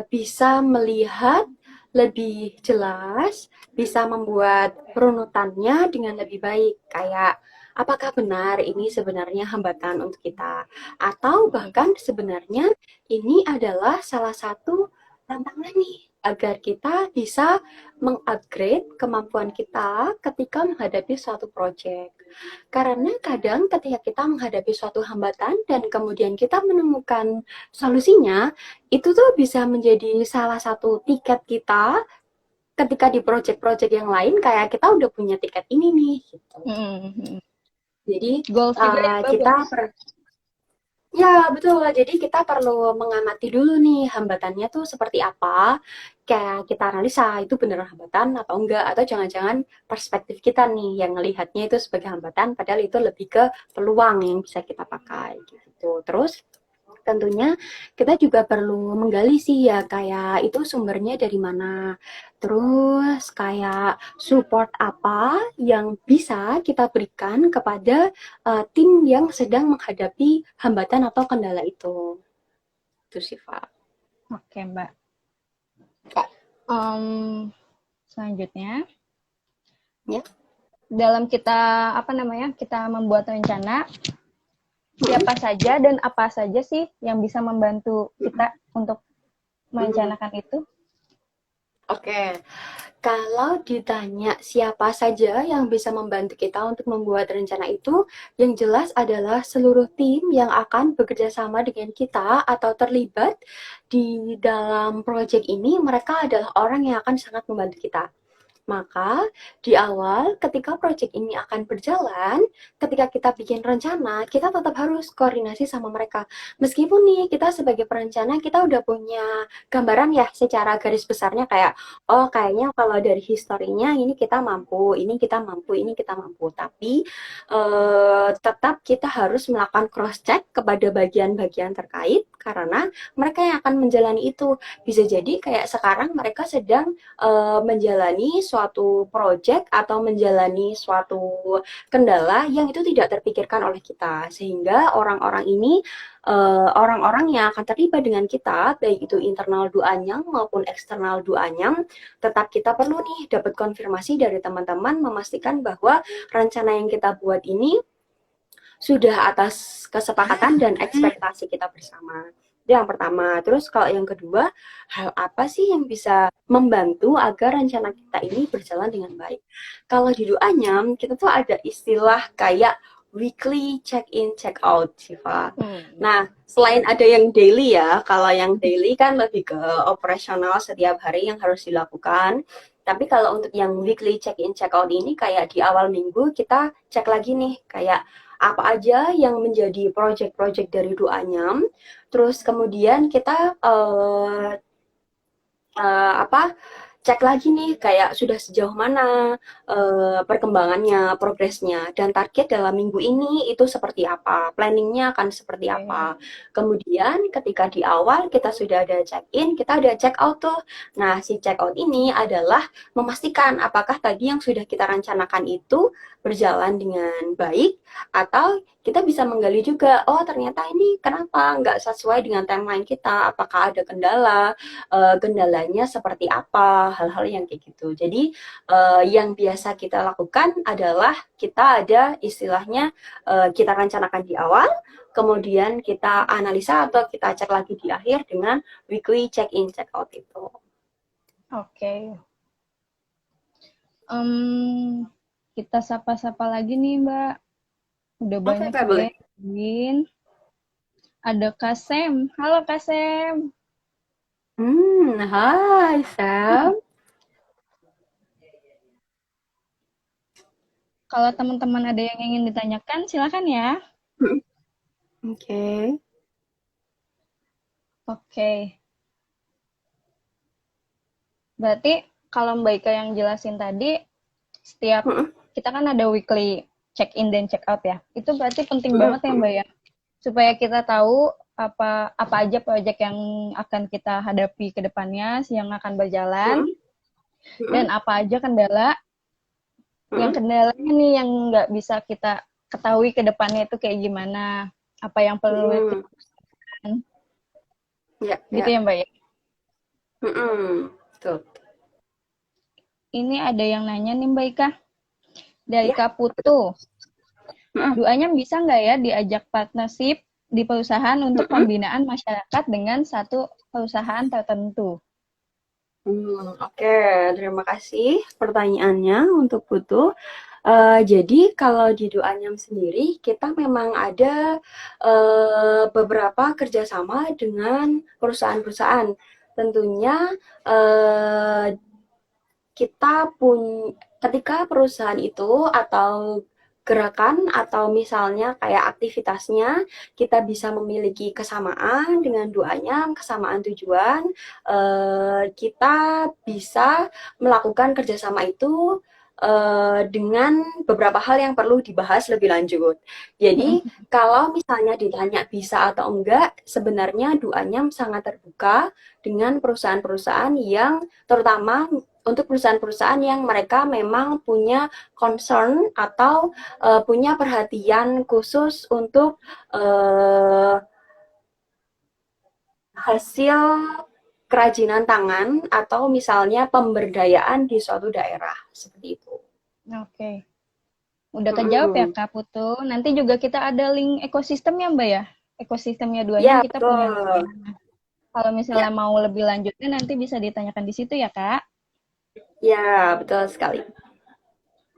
bisa melihat lebih jelas, bisa membuat runutannya dengan lebih baik. Kayak apakah benar ini sebenarnya hambatan untuk kita, atau Mm-mm. bahkan sebenarnya ini adalah salah satu tantangan nih agar kita bisa mengupgrade kemampuan kita ketika menghadapi suatu project. Karena kadang ketika kita menghadapi suatu hambatan dan kemudian kita menemukan solusinya, itu tuh bisa menjadi salah satu tiket kita ketika di project-project yang lain kayak kita udah punya tiket ini nih gitu. Mm-mm. Jadi Goals juga ya Mbak kita buat. ya betul. Jadi kita perlu mengamati dulu nih hambatannya tuh seperti apa. Kayak kita analisa itu beneran hambatan atau enggak, atau jangan-jangan perspektif kita nih yang melihatnya itu sebagai hambatan padahal itu lebih ke peluang yang bisa kita pakai gitu. Terus tentunya kita juga perlu menggali sih ya kayak itu sumbernya dari mana. Terus kayak support apa yang bisa kita berikan kepada tim yang sedang menghadapi hambatan atau kendala itu. Itu sih, Pak. Oke Mbak. Kak. Selanjutnya, Ya. dalam kita apa namanya, kita membuat rencana, siapa saja dan apa saja sih yang bisa membantu kita untuk Hmm. merencanakan itu? Oke. Kalau ditanya siapa saja yang bisa membantu kita untuk membuat rencana itu, yang jelas adalah seluruh tim yang akan bekerja sama dengan kita atau terlibat di dalam proyek ini, mereka adalah orang yang akan sangat membantu kita. Maka di awal ketika proyek ini akan berjalan, ketika kita bikin rencana, kita tetap harus koordinasi sama mereka. Meskipun nih kita sebagai perencana kita udah punya gambaran ya secara garis besarnya kayak oh kayaknya kalau dari historinya ini kita mampu, ini kita mampu, ini kita mampu. Tapi tetap kita harus melakukan cross check kepada bagian-bagian terkait karena mereka yang akan menjalani itu. Bisa jadi kayak sekarang mereka sedang menjalani suatu project atau menjalani suatu kendala yang itu tidak terpikirkan oleh kita sehingga orang-orang ini orang-orang yang akan terlibat dengan kita baik itu internal duanyam maupun eksternal duanyam tetap kita perlu nih dapat konfirmasi dari teman-teman memastikan bahwa rencana yang kita buat ini sudah atas kesepakatan dan ekspektasi kita bersama. Itu yang pertama. Terus kalau yang kedua, hal apa sih yang bisa membantu agar rencana kita ini berjalan dengan baik? Kalau di doanya, kita tuh ada istilah kayak weekly check-in, check-out, Siva. Nah, selain ada yang daily ya, kalau yang daily kan lebih ke operasional setiap hari yang harus dilakukan. Tapi kalau untuk yang weekly check-in, check-out ini kayak di awal minggu kita cek lagi nih, kayak apa aja yang menjadi project-project dari doanya. Terus kemudian kita apa cek lagi nih kayak sudah sejauh mana perkembangannya, progresnya, dan target dalam minggu ini itu seperti apa, planningnya akan seperti apa. Kemudian ketika di awal kita sudah ada check-in, kita ada check-out tuh. Nah, si check-out ini adalah memastikan apakah tadi yang sudah kita rencanakan itu berjalan dengan baik, atau kita bisa menggali juga, oh ternyata ini kenapa nggak sesuai dengan timeline kita, apakah ada kendalanya seperti apa, hal-hal yang kayak gitu. Jadi yang biasa kita lakukan adalah kita ada istilahnya kita rencanakan di awal, kemudian kita analisa atau kita cek lagi di akhir dengan weekly check-in, check-out itu. Oke. Kita sapa-sapa lagi nih, Mbak. Udah banyak juga yang ada Kasem. Halo Kasem. Hai Sam. Kalau teman-teman ada yang ingin ditanyakan, silakan ya. Oke. Berarti kalau Mbak Ika yang jelasin tadi, setiap kita kan ada weekly check-in dan check-out ya. Itu berarti penting banget ya Mbak ya. Supaya kita tahu apa aja proyek yang akan kita hadapi ke depannya, yang akan berjalan, dan apa aja kendala, yang kendalanya nih yang nggak bisa kita ketahui ke depannya itu kayak gimana, apa yang perlu kita lakukan. Gitu ya Mbak ya? Betul. Ini ada yang nanya nih Mbak Ika. Dari Kak Putu. Doanya bisa nggak ya diajak partnership di perusahaan untuk pembinaan masyarakat dengan satu perusahaan tertentu? Oke, terima kasih pertanyaannya untuk Putu. Jadi kalau di Doanyam sendiri kita memang ada beberapa kerjasama dengan perusahaan-perusahaan. Tentunya kita ketika perusahaan itu atau gerakan atau misalnya kayak aktivitasnya kita bisa memiliki kesamaan dengan doanya, kesamaan tujuan, kita bisa melakukan kerjasama itu dengan beberapa hal yang perlu dibahas lebih lanjut. Jadi kalau misalnya ditanya bisa atau enggak, sebenarnya Doanyam sangat terbuka dengan perusahaan-perusahaan yang terutama untuk perusahaan-perusahaan yang mereka memang punya concern atau punya perhatian khusus untuk hasil kerajinan tangan atau misalnya pemberdayaan di suatu daerah seperti itu. Oke. Udah kejawab ya Kak Putu. Nanti juga kita ada link ekosistemnya Mbak ya. Ekosistemnya Doanyam kita punya. Kalau misalnya mau lebih lanjutnya nanti bisa ditanyakan di situ ya Kak. Ya, betul sekali.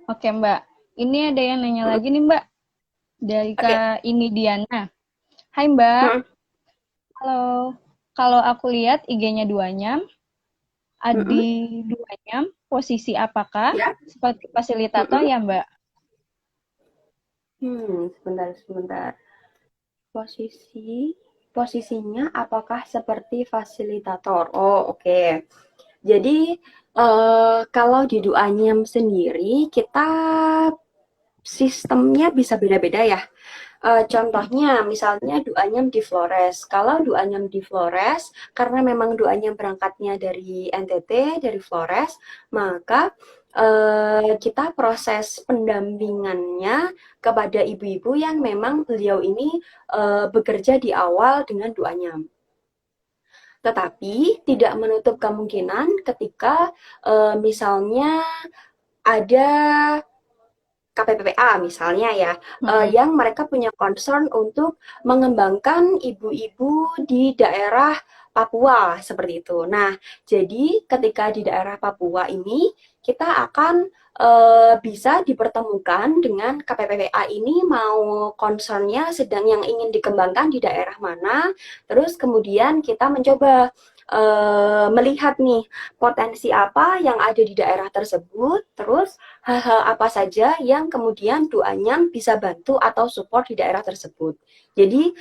Oke Mbak. Ini ada yang nanya lagi nih Mbak. Dari Kak Ini Diana. Hai Mbak. Halo. Kalau aku lihat IG-nya Doanyam, di Doanyam posisi apakah? Seperti fasilitator ya Mbak? Sebentar. Posisinya apakah seperti fasilitator? Oh, oke. Jadi kalau di Doanyam sendiri kita sistemnya bisa beda-beda ya. Contohnya misalnya Doanyam di Flores. Kalau Doanyam di Flores, karena memang Doanyam berangkatnya dari NTT, dari Flores, maka kita proses pendampingannya kepada ibu-ibu yang memang beliau ini bekerja di awal dengan Doanyam. Tetapi tidak menutup kemungkinan ketika misalnya ada KPPA misalnya ya, Mm-mm. yang mereka punya concern untuk mengembangkan ibu-ibu di daerah Papua seperti itu. Nah, jadi ketika di daerah Papua ini kita akan bisa dipertemukan dengan KPPA ini mau concernnya sedang yang ingin dikembangkan di daerah mana, terus kemudian kita mencoba melihat nih potensi apa yang ada di daerah tersebut, terus hal-hal apa saja yang kemudian Duanyam bisa bantu atau support di daerah tersebut. Jadi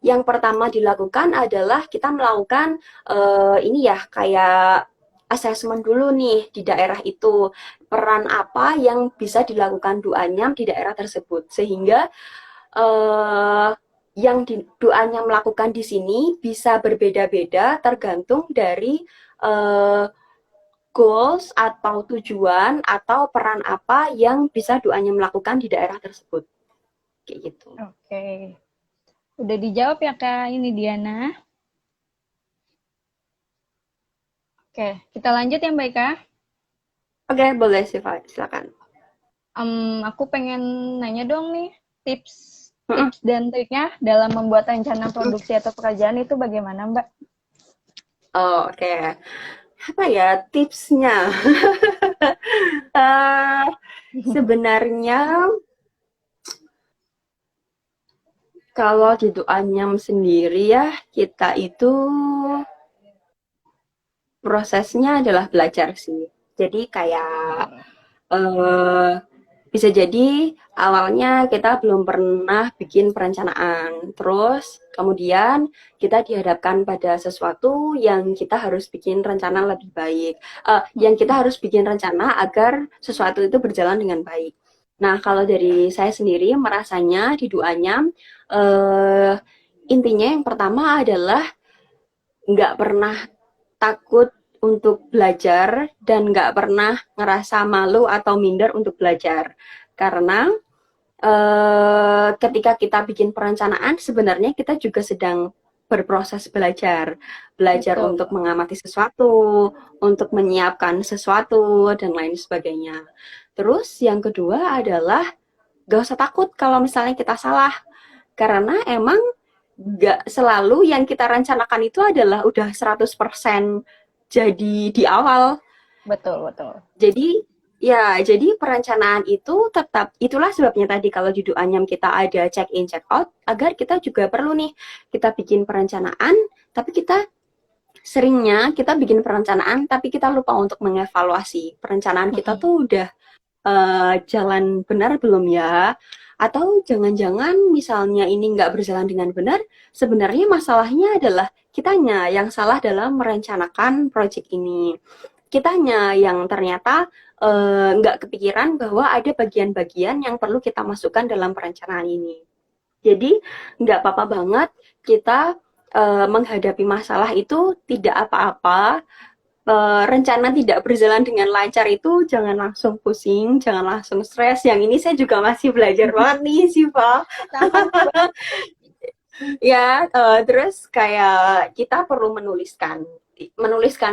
yang pertama dilakukan adalah kita melakukan ini ya kayak assessment dulu nih di daerah itu peran apa yang bisa dilakukan Duanyam di daerah tersebut sehingga eh, yang Duanyam melakukan di sini bisa berbeda-beda tergantung dari eh, goals atau tujuan atau peran apa yang bisa Duanyam melakukan di daerah tersebut kayak gitu. Oke. Udah dijawab ya Kak, ini Diana. Oke, kita lanjut ya Mbak Ika. Oke, boleh silakan. Aku pengen nanya dong nih, tips dan triknya dalam membuat rencana produksi atau pekerjaan itu bagaimana Mbak? Oh, oke. Apa ya tipsnya? Eh, sebenarnya kalau di Duanyam sendiri ya, kita itu prosesnya adalah belajar sih. Jadi kayak eh, bisa jadi awalnya kita belum pernah bikin perencanaan. Terus kemudian kita dihadapkan pada sesuatu yang kita harus bikin rencana lebih baik. Yang kita harus bikin rencana agar sesuatu itu berjalan dengan baik. Nah, kalau dari saya sendiri merasanya di Duanyam eh, intinya yang pertama adalah nggak pernah takut untuk belajar dan nggak pernah ngerasa malu atau minder untuk belajar. Karena ketika kita bikin perencanaan, sebenarnya kita juga sedang berproses belajar. Belajar Betul. untuk mengamati sesuatu, untuk menyiapkan sesuatu, dan lain sebagainya. Terus yang kedua adalah gak usah takut kalau misalnya kita salah. Karena emang gak selalu yang kita rencanakan itu adalah udah 100% jadi di awal. Betul, betul. Jadi perencanaan itu tetap, itulah sebabnya tadi kalau di Duanyam kita ada check in, check out, agar kita juga perlu nih, kita bikin perencanaan, tapi seringnya kita bikin perencanaan, tapi kita lupa untuk mengevaluasi. Perencanaan kita tuh udah jalan benar belum ya? Atau jangan-jangan misalnya ini nggak berjalan dengan benar, sebenarnya masalahnya adalah kitanya yang salah dalam merencanakan proyek ini. Kitanya yang ternyata nggak kepikiran bahwa ada bagian-bagian yang perlu kita masukkan dalam perencanaan ini. Jadi nggak apa-apa banget kita menghadapi masalah itu tidak apa-apa. Rencana tidak berjalan dengan lancar itu jangan langsung pusing, jangan langsung stres. Yang ini saya juga masih belajar banget nih, Siva. Ya, terus kayak kita perlu menuliskan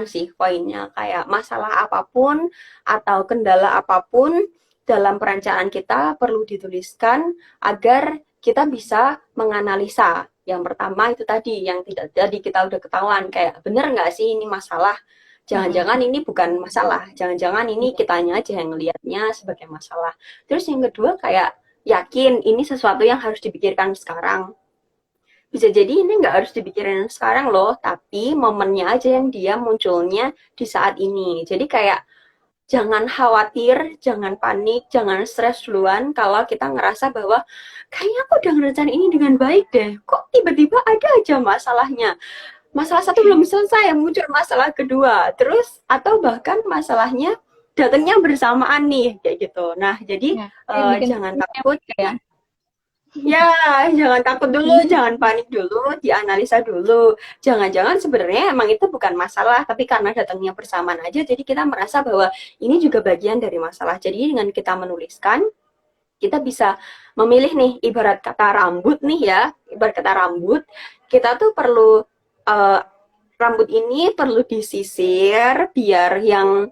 sih poinnya kayak masalah apapun atau kendala apapun dalam perencanaan kita perlu dituliskan agar kita bisa menganalisa. Yang pertama itu tadi yang tidak tadi kita udah ketahuan kayak bener nggak sih ini masalah? Jangan-jangan ini bukan masalah, jangan-jangan ini kitanya aja yang ngelihatnya sebagai masalah. Terus yang kedua kayak yakin ini sesuatu yang harus dipikirkan sekarang. Bisa jadi ini nggak harus dipikirin sekarang loh, tapi momennya aja yang dia munculnya di saat ini. Jadi kayak jangan khawatir, jangan panik, jangan stres duluan kalau kita ngerasa bahwa kayaknya aku udah ngerencanain ini dengan baik deh. Kok tiba-tiba ada aja masalahnya. Masalah satu belum selesai, muncul masalah kedua. Terus atau bahkan masalahnya datangnya bersamaan nih kayak gitu. Nah, jadi jangan takut ya. Ya, jangan takut dulu, jangan panik dulu, dianalisa dulu. Jangan-jangan sebenarnya emang itu bukan masalah, tapi karena datangnya bersamaan aja, jadi kita merasa bahwa ini juga bagian dari masalah. Jadi dengan kita menuliskan, kita bisa memilih nih, ibarat kata rambut nih ya, ibarat kata rambut, kita tuh perlu, rambut ini perlu disisir, biar yang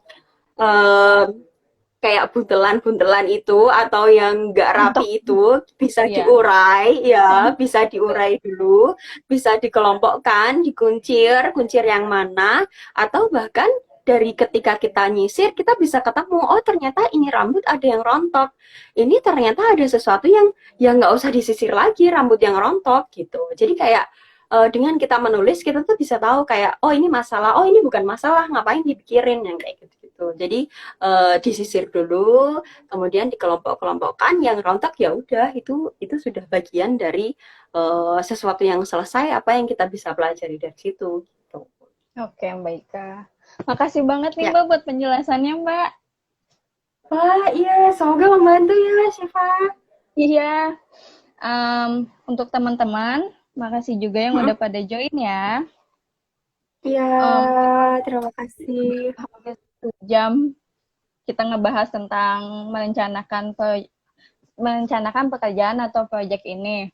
kayak buntelan-buntelan itu atau yang nggak Untuk rapi itu bisa ya. diurai ya, bisa diurai dulu, bisa dikelompokkan, dikuncir, kuncir yang mana, atau bahkan dari ketika kita nyisir kita bisa ketemu, oh ternyata ini rambut ada yang rontok, ini ternyata ada sesuatu yang nggak usah disisir lagi, rambut yang rontok gitu. Jadi kayak dengan kita menulis kita tuh bisa tahu kayak oh ini masalah, oh ini bukan masalah, ngapain dipikirin yang kayak gitu. Jadi disisir dulu, kemudian dikelompok-kelompokkan, yang rontok ya udah itu sudah bagian dari sesuatu yang selesai, apa yang kita bisa pelajari dari situ gitu. Oke, Mbak Ika. Makasih banget nih Ya. Mbak buat penjelasannya Mbak. Wah, iya, semoga membantu ya, Syifa. Iya. Untuk teman-teman, makasih juga yang Mm-mm. udah pada join ya. Iya, Um, terima kasih. Hampir 1 jam kita ngebahas tentang merencanakan pekerjaan atau proyek ini.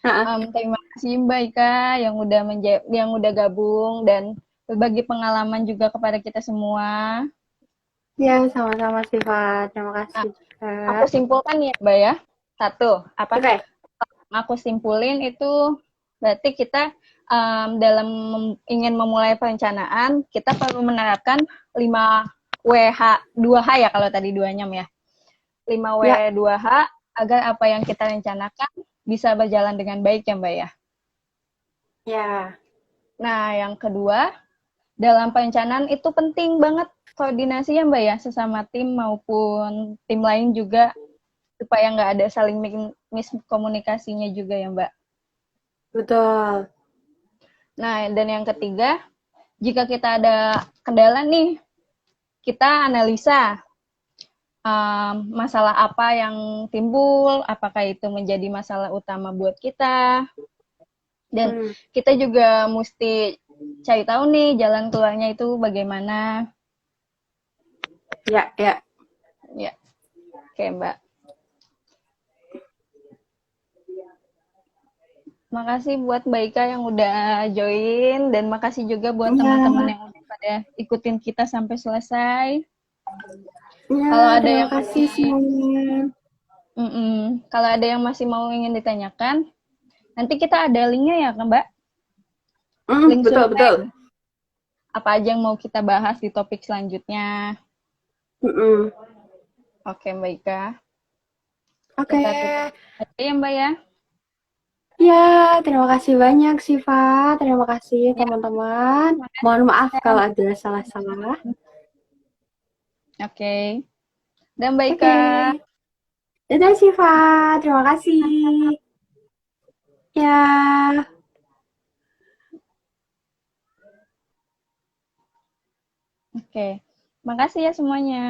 Heeh. Terima kasih Mbak Ika yang udah gabung dan berbagi pengalaman juga kepada kita semua. Ya, sama-sama Syifa. Terima Nah, kasih juga. aku simpulkan ya Mbak ya. Satu, Oke. aku simpulin itu berarti kita dalam ingin memulai perencanaan, kita perlu menerapkan 5WH, 2H ya kalau tadi 2 jam ya. 5W Ya, 2H agar apa yang kita rencanakan bisa berjalan dengan baik ya Mbak ya. ya. Nah, yang kedua, dalam perencanaan itu penting banget koordinasi ya Mbak ya, sesama tim maupun tim lain juga, supaya nggak ada saling miskomunikasinya juga ya Mbak. Betul. Nah, dan yang ketiga, jika kita ada kendala nih, kita analisa masalah apa yang timbul, apakah itu menjadi masalah utama buat kita, dan Hmm. kita juga mesti cari tahu nih jalan keluarnya itu bagaimana. Ya, ya. Ya, oke Mbak. Makasih buat Mbak Ika yang udah join, dan makasih juga buat teman-teman Ya, yang udah pada ikutin kita sampai selesai. ya, Kalau ada terima yang kasih semuanya. kalau ada yang masih mau ingin ditanyakan, nanti kita ada linknya ya, kan, Mbak? Link Betul, survei. betul. Apa aja yang mau kita bahas di topik selanjutnya. Mm-mm. Oke, Mbak Ika. Oke. Kita tutup aja ya, Mbak ya. Ya, terima kasih banyak Syifa. Terima kasih Ya, teman-teman. makasih. Mohon maaf kalau ada salah-salah. Oke. Dan Mbak Oke. Ika. Dadah Syifa. Terima kasih. Ya. Oke. Makasih ya semuanya.